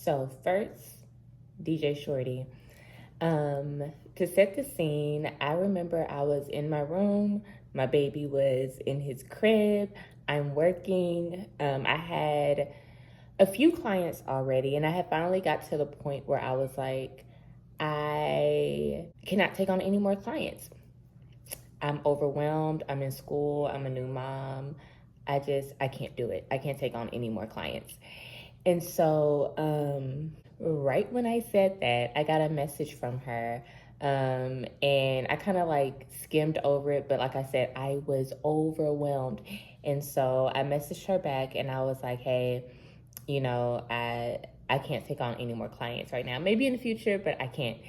So first, DJ Shortee. To set the scene, I remember I was in my room. My baby was in his crib. I'm working. I had a few clients already, and I had finally got to the point where I was like, I cannot take on any more clients. I'm overwhelmed. I'm in school. I'm a new mom. I can't do it. I can't take on any more clients. And so, right when I said that, I got a message from her. And I kind of like skimmed over it, but like I said, I was overwhelmed. And so I messaged her back and I was like, hey, I can't take on any more clients right now. Maybe in the future, but I can't.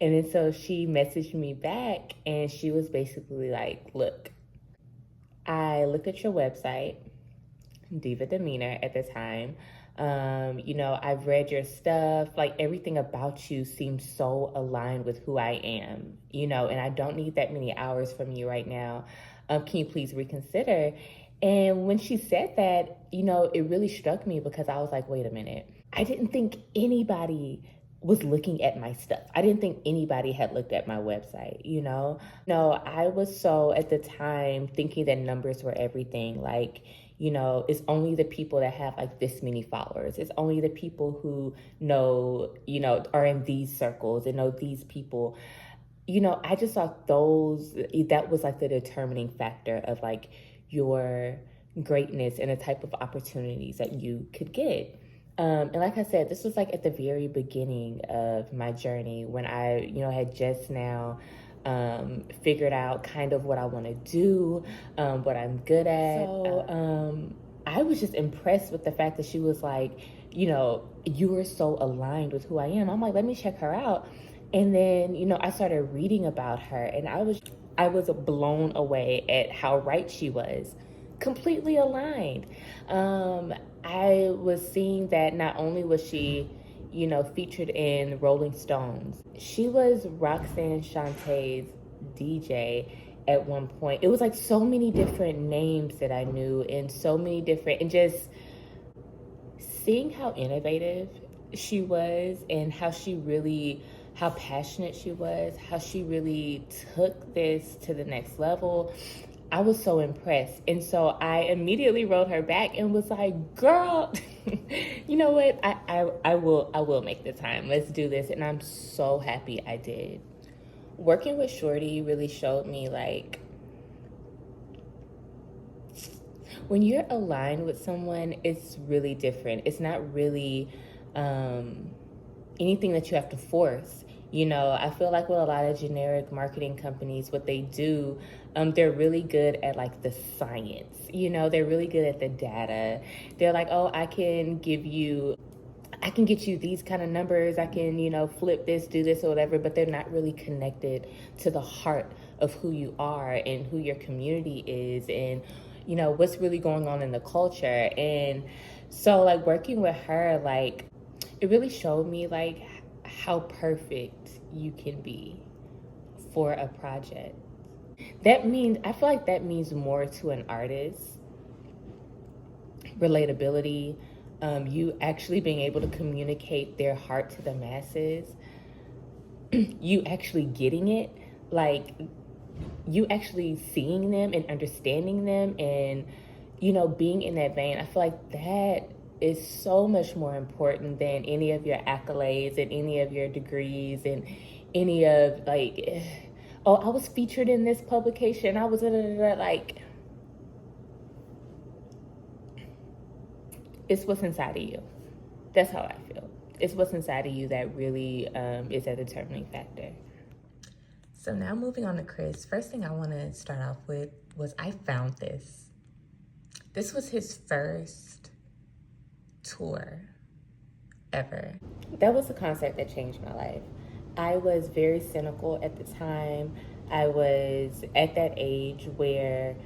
And then so she messaged me back and she was basically like, look, I looked at your website, Diva Demeanor at the time. I've read your stuff, like everything about you seems so aligned with who I am, and I don't need that many hours from you right now. Can you please reconsider? And when she said that, it really struck me because I was like, wait a minute. I didn't think anybody was looking at my stuff. I didn't think anybody had looked at my website. No, I was so at the time thinking that numbers were everything. Like, it's only the people that have like this many followers. It's only the people who know, are in these circles and know these people. I just thought that was like the determining factor of like your greatness and the type of opportunities that you could get. And like I said, this was like at the very beginning of my journey when I, had just now figured out kind of what I want to do, what I'm good at. So I was just impressed with the fact that she was like, you are so aligned with who I am. I'm like, let me check her out. And then, I started reading about her and I was blown away at how right she was. Completely aligned. I was seeing that not only was she, featured in Rolling Stones, she was Roxanne Shantae's DJ at one point. It was like so many different names that I knew and so many different, and just seeing how innovative she was and how passionate she was, how she really took this to the next level. I was so impressed. And so I immediately wrote her back and was like, girl, you know what? I will make the time. Let's do this. And I'm so happy I did. Working with Shortee really showed me like when you're aligned with someone, it's really different. It's not really anything that you have to force. I feel like with a lot of generic marketing companies, what they do, they're really good at like the science, they're really good at the data. They're like, oh, I can get you these kind of numbers. I can, flip this, do this or whatever, but they're not really connected to the heart of who you are and who your community is and, what's really going on in the culture. And so like working with her, like it really showed me like how perfect you can be for a project. I feel like that means more to an artist. Relatability, you actually being able to communicate their heart to the masses, you actually getting it, like you actually seeing them and understanding them and, being in that vein. I feel like that is so much more important than any of your accolades and any of your degrees and any of like, oh, I was featured in this publication. I was like, it's what's inside of you. That's how I feel. It's what's inside of you that really is a determining factor. So now moving on to Chris, first thing I want to start off with was I found this. This was his first tour ever. That was a concert that changed my life. I was very cynical at the time. I was at that age where,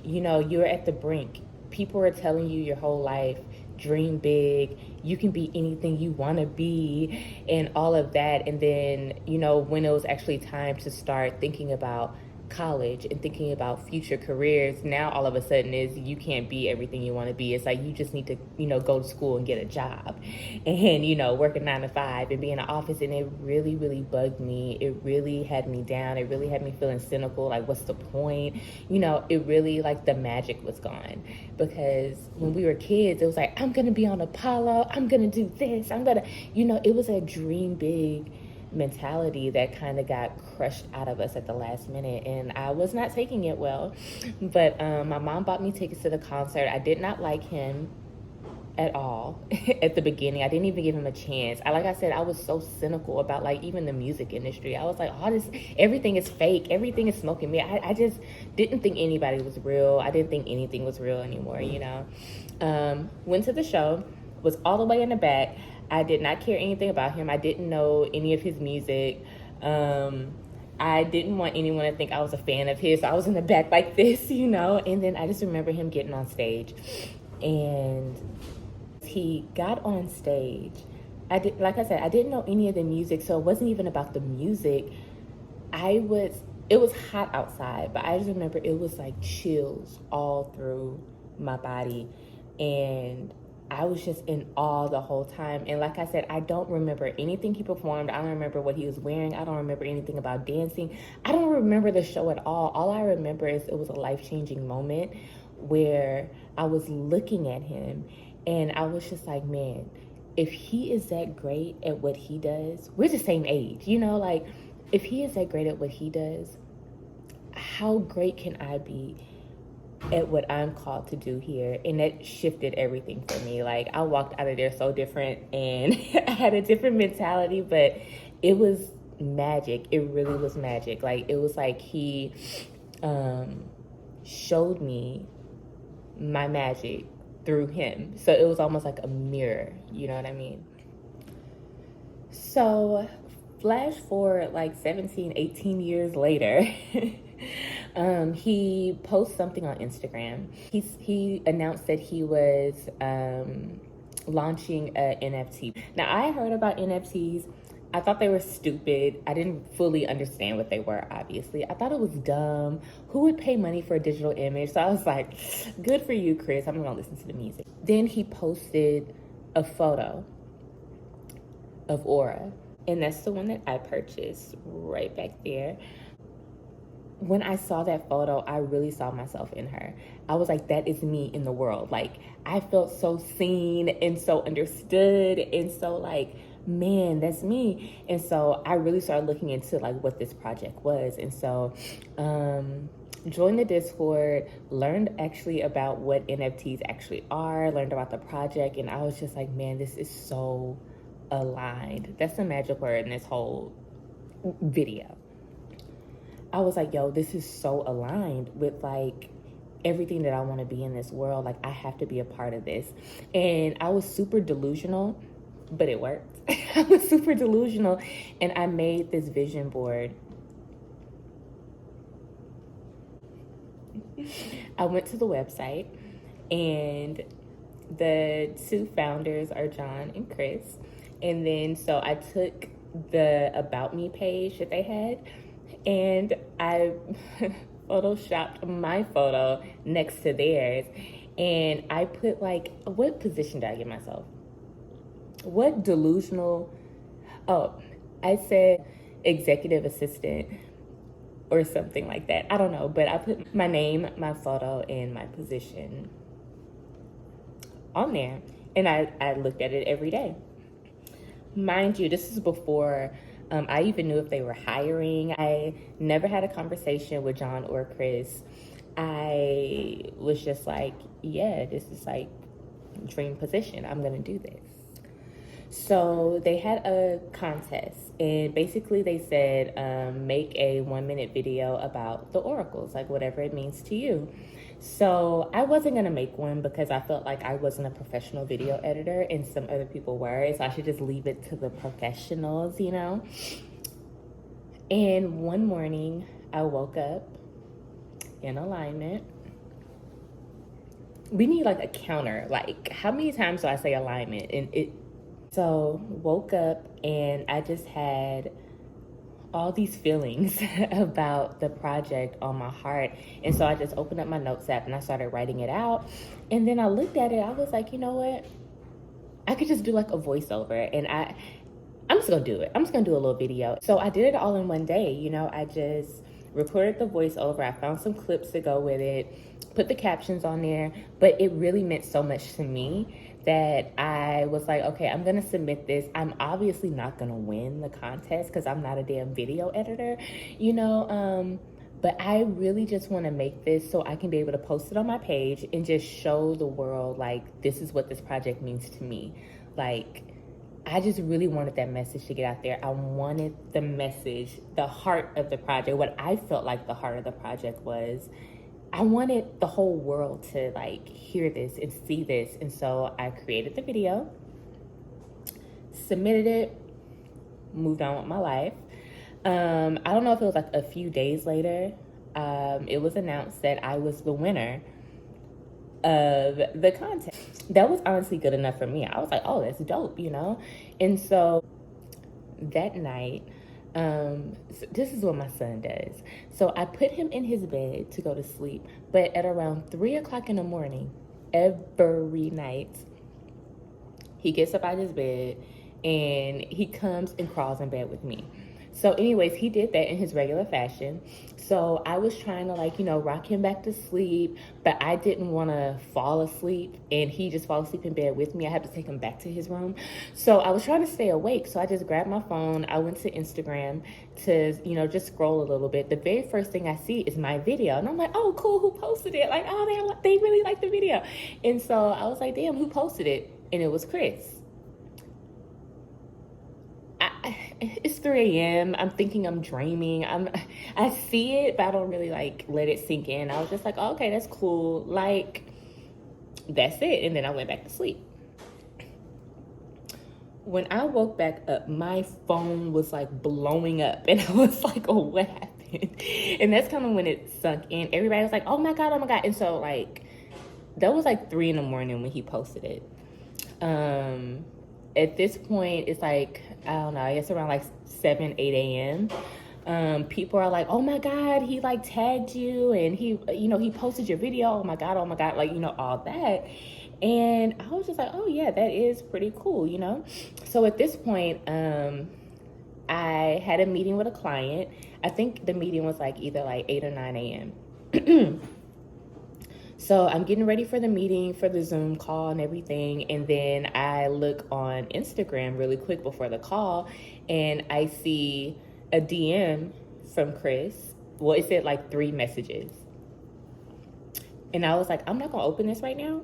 you're at the brink. People are telling you your whole life, dream big, you can be anything you want to be and all of that. And then, when it was actually time to start thinking about college and thinking about future careers, now all of a sudden is you can't be everything you want to be. It's like you just need to, go to school and get a job and, work a 9 to 5 and be in an office. And it really, really bugged me. It really had me down. It really had me feeling cynical. Like, what's the point? It really, like, the magic was gone. Because when we were kids, it was like, I'm going to be on Apollo. I'm going to do this. I'm going to, it was a dream big mentality that kind of got crushed out of us at the last minute, and I was not taking it well. But my mom bought me tickets to the concert. I did not like him at all at the beginning. I didn't even give him a chance. Like I said, I was so cynical about, like, even the music industry. I was like, everything is fake, everything is smoking me. I just didn't think anybody was real. I didn't think anything was real anymore. Went to the show, was all the way in the back. I did not care anything about him. I didn't know any of his music. I didn't want anyone to think I was a fan of his. So I was in the back like this, and then I just remember him getting on stage. And he got on stage. Like I said, I didn't know any of the music, so it wasn't even about the music. It was hot outside, but I just remember it was like chills all through my body. And I was just in awe the whole time. And like I said, I don't remember anything he performed. I don't remember what he was wearing. I don't remember anything about dancing. I don't remember the show at all. All I remember is it was a life-changing moment where I was looking at him and I was just like, man, if he is that great at what he does, we're the same age, like, if he is that great at what he does, how great can I be at what I'm called to do here? And that shifted everything for me. Like, I walked out of there so different, and I had a different mentality, but it was magic. It really was magic. Like, it was like he showed me my magic through him. So it was almost like a mirror, you know what I mean? So flash forward like 17, 18 years later, he posts something on Instagram. He announced that he was launching an NFT. Now, I heard about NFTs. I thought they were stupid. I didn't fully understand what they were, obviously. I thought it was dumb. Who would pay money for a digital image? So I was like, good for you, Chris. I'm gonna listen to the music. Then he posted a photo of Aura, and that's the one that I purchased right back there. When I saw that photo, I really saw myself in her. I was like, that is me in the world. Like, I felt so seen and so understood and so like, man, that's me. And so I really started looking into like what this project was. And so joined the Discord, learned actually about what NFTs actually are, learned about the project, and I was just like, man, this is so aligned. That's the magic word in this whole video. I was like, yo, this is so aligned with like everything that I want to be in this world. Like, I have to be a part of this. And I was super delusional, but it worked. I was super delusional, and I made this vision board. I went to the website, and the two founders are John and Chris. And then so I took the About Me page that they had, and I photoshopped my photo next to theirs, and I put like, what position did I give myself? What delusional, I said executive assistant or something like that. I don't know, but I put my name, my photo, and my position on there, and I looked at it every day. Mind you, this is before I even knew if they were hiring. I never had a conversation with John or Chris. I was just like, yeah, this is like dream position. I'm gonna do this. So they had a contest, and basically they said, make a 1-minute video about the oracles, like whatever it means to you. So I wasn't gonna make one because I felt like I wasn't a professional video editor and some other people were, so I should just leave it to the professionals, you know? And one morning I woke up in alignment. We need like a counter, like how many times do I say alignment? And so woke up and I just had all these feelings about the project on my heart. And so I just opened up my notes app and I started writing it out. And then I looked at it, I was like, you know what? I could just do like a voiceover, and I'm just gonna do it. I'm just gonna do a little video. So I did it all in one day. You know, I just recorded the voiceover. I found some clips to go with it, put the captions on there, but it really meant so much to me that I was like, okay, I'm gonna submit this. I'm obviously not gonna win the contest because I'm not a damn video editor, you know, but I really just want to make this so I can be able to post it on my page and just show the world, like, this is what this project means to me. Like, I just really wanted that message to get out there. I wanted the message, the heart of the project, what I felt like the heart of the project was. I wanted the whole world to like hear this and see this. And so I created the video, submitted it, moved on with my life. I don't know if it was like a few days later, it was announced that I was the winner of the contest. That was honestly good enough for me. I was like, oh, that's dope, you know? And so that night, so this is what my son does. So I put him in his bed to go to sleep, but at around 3 o'clock in the morning, every night, he gets up out of his bed and he comes and crawls in bed with me. So anyways, he did that in his regular fashion. So I was trying to like, you know, rock him back to sleep, but I didn't want to fall asleep and he just fall asleep in bed with me. I had to take him back to his room. So I was trying to stay awake. So I just grabbed my phone. I went to Instagram to, you know, just scroll a little bit. The very first thing I see is my video. And I'm like, oh, cool, who posted it? Like, oh, they really like the video. And so I was like, damn, who posted it? And it was Chris. It's 3 a.m. I'm thinking I'm dreaming. I see it, but I don't really like let it sink in. I was just like, oh, okay, that's cool. Like, that's it. And then I went back to sleep. When I woke back up, my phone was like blowing up. And I was like, oh, what happened? And that's kind of when it sunk in. Everybody was like, oh my God, oh my God. And so like, that was like 3 in the morning when he posted it. At this point, it's like, I don't know, I guess around like 7, 8 a.m. People are like, oh my God, he like tagged you and he, you know, he posted your video. Oh my God, like, you know, all that. And I was just like, oh yeah, that is pretty cool, you know? So at this point, I had a meeting with a client. I think the meeting was like either like 8 or 9 a.m. So I'm getting ready for the meeting, for the Zoom call and everything. And then I look on Instagram really quick before the call and I see a DM from Chris. Well, it said like 3 messages. And I was like, I'm not gonna open this right now.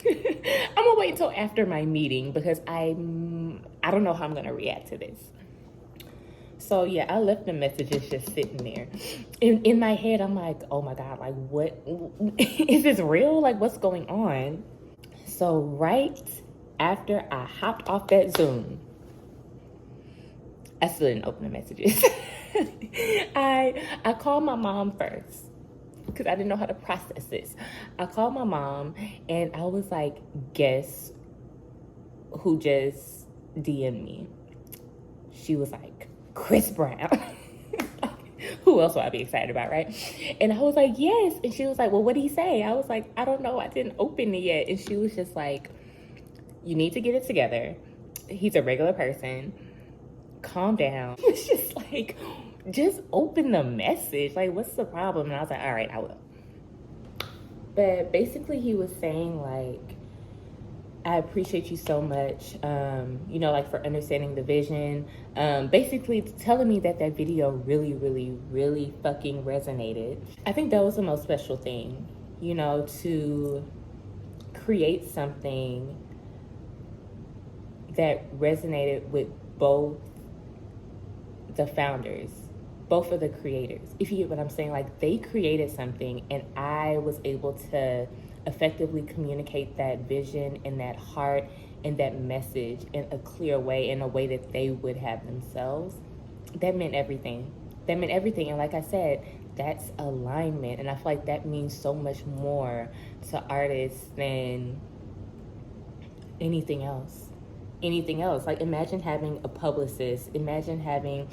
I'm gonna wait until after my meeting because I don't know how I'm gonna react to this. So yeah, I left the messages just sitting there. In my head, I'm like, oh my God, like what, is this real? Like what's going on? So right after I hopped off that Zoom, I still didn't open the messages. I called my mom first because I didn't know how to process this. I called my mom and I was like, guess who just DM'd me? She was like, Chris Brown. Who else would I be excited about, right? And I was like, yes. And she was like, well, what did he say? I was like, I don't know. I didn't open it yet. And she was just like, you need to get it together. He's a regular person. Calm down. It's just like, just open the message. Like, what's the problem? And I was like, all right, I will. But basically he was saying like, I appreciate you so much, you know, like for understanding the vision. Basically telling me that that video really, really, really fucking resonated. I think that was the most special thing, you know, to create something that resonated with both the founders, both of the creators. If you get what I'm saying, like they created something and I was able to effectively communicate that vision and that heart and that message in a clear way, in a way that they would have themselves. That meant everything. That meant everything. And like I said, that's alignment. And I feel like that means so much more to artists than anything else. Anything else. Like imagine having a publicist, imagine having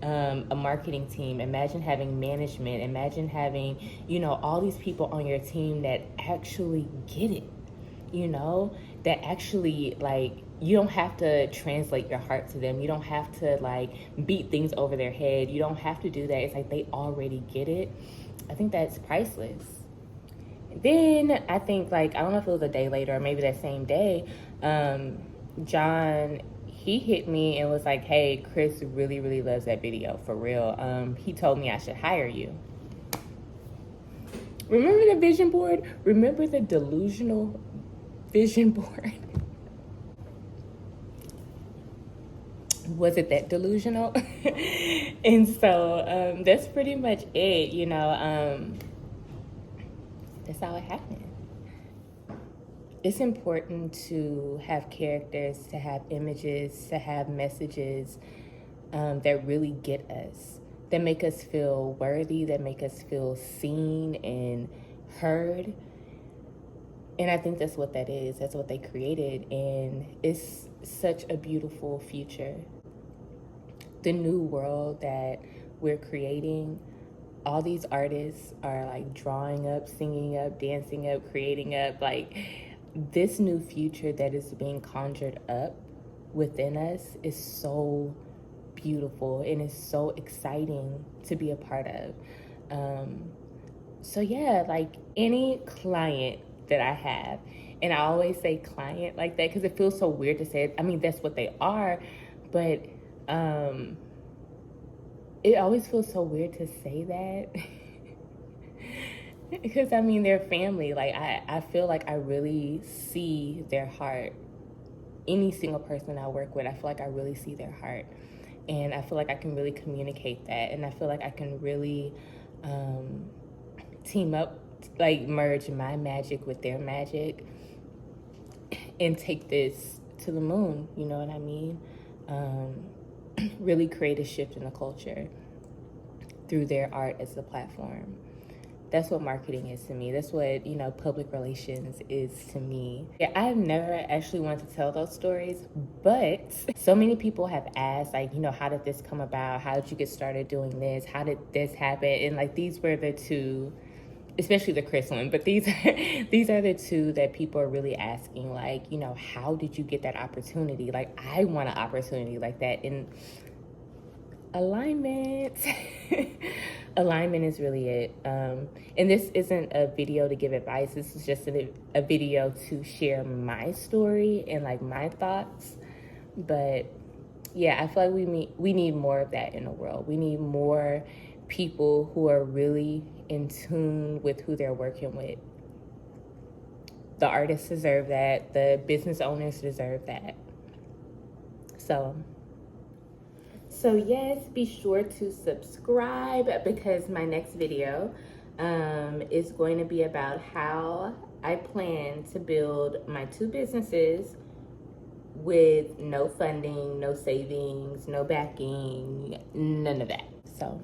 a marketing team. Imagine having management. Imagine having, all these people on your team that actually get it, that actually, like, you don't have to translate your heart to them. You don't have to, like, beat things over their head. You don't have to do that. It's like they already get it. I think that's priceless. Then I think, like, I don't know if it was a day later or maybe that same day, John, he hit me and was like, hey, Chris really, really loves that video, for real. He told me I should hire you. Remember the vision board? Remember the delusional vision board? Was it that delusional? And so that's pretty much it, that's how it happened. It's important to have characters, to have images, to have messages that really get us, that make us feel worthy, that make us feel seen and heard. And I think that's what that is. That's what they created. And it's such a beautiful future. The new world that we're creating, all these artists are like drawing up, singing up, dancing up, creating up, like this new future that is being conjured up within us is so beautiful and it's so exciting to be a part of. So yeah, like any client that I have, and I always say client like that because it feels so weird to say it. I mean, that's what they are, but it always feels so weird to say that. Because I mean, they're family. Like I feel like I really see their heart. Any single person I work with, I feel like I really see their heart. And I feel like I can really communicate that. And I feel like I can really team up, like merge my magic with their magic and take this to the moon, you know what I mean? Really create a shift in the culture through their art as a platform. That's what marketing is to me. That's what, public relations is to me. Yeah, I've never actually wanted to tell those stories, but so many people have asked, like, how did this come about? How did you get started doing this? How did this happen? And like, these were the two, especially the Chris one, but these are the two that people are really asking, like, how did you get that opportunity? Like, I want an opportunity like that. And alignment. Alignment is really it. And this isn't a video to give advice. This is just a video to share my story and like my thoughts. But yeah, I feel like we need more of that in the world. We need more people who are really in tune with who they're working with. The artists deserve that. The business owners deserve that. So yes, be sure to subscribe because my next video is going to be about how I plan to build my two businesses with no funding, no savings, no backing, none of that. So